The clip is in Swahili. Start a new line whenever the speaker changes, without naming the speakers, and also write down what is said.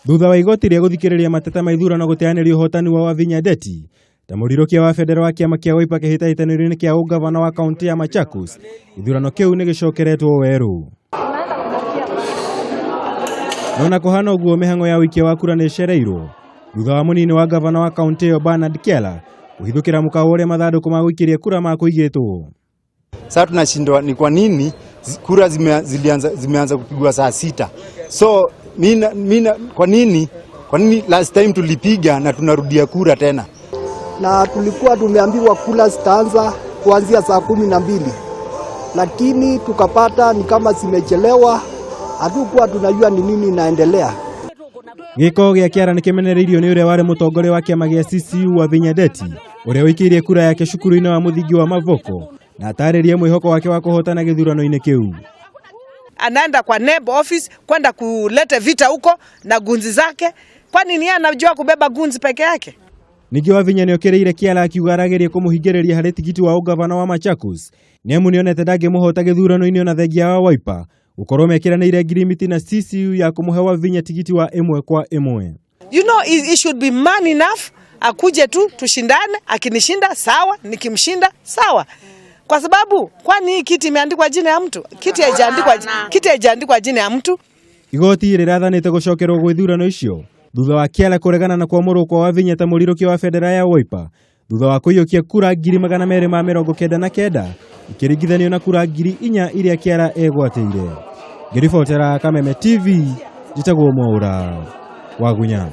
Thutha wa igoti ria guthikiriria mateta ma Ithurano guteaniria uhotani wa Wavinya Ndeti, tamurirokia wa federal wa Kiama kia Wiper kihitahitanirio-ini kia ungavana wa kaunti ya Machakos, Ithurano kiu ni gicokeretwo weru. Nona kuhana uguo mihango ya wikia wa kura niicereirwo thutha wa munini wa ngavana wa kaunti iyo Bernard Kiala kuhithukira mukawa uria mathanduku maguikiria kura makuigitwo.
Sasa tunashindwa ni kwa nini kura zimeanza kupigwa saa 6. So mina kwa nini last time tulipiga na tunarudia kura tena?
Na tulikuwa tumeambiwa kura zitaanza kuanzia saa 12. Lakini tukapata ni kama zimechelewa, hatukuwa tunajua ni nini inaendelea.
Giko gia Kiara ni kimenereirio ni uria wari mutongoria wa kiama gia CCU Wavinya Ndeti, uria wikirie kura yake cukuru-ini wa muthingi wa Mavoko na ataririe mwihoko wake wa kuhotana githurano-ini kiu.
Anaenda kwa neighbor office kwenda kuleta vita huko na gunzi zake. Kwani ni anajua kubeba gunzi peke yake?
Ningi Wavinya ni okereire Kiala akiuga arageria kumuhingiriria hari tigiti wa ungavana wa Machakos. Ni amu nionete ndangimuhota githurano-ini ona thengia wa Wiper ukorwo mekiranire ngirimiti na CCU ya kumuhe Wavinya tigiti wa 1 kwa 1.
You know, he should be man enough akuje tu tushindane, akinishinda sawa, nikimshinda sawa. Kwa sababu kwani hii kiti imeandikwa jina ya mtu? Kiti haijaandikwa jina ya mtu.
Igoti rirathanite gucokerwo gwa ithurano icio thutha wa Kiala kuregana na kuamurwo kwa Wavinya ta murirokia wa federal ya Wiper thutha wa kuiyukia kura 299 ikiringithanio na kura 4,000 iria Kiala egwateire. Ngiribotera Kameme TV, njitagwo Mwaura wa Gunya.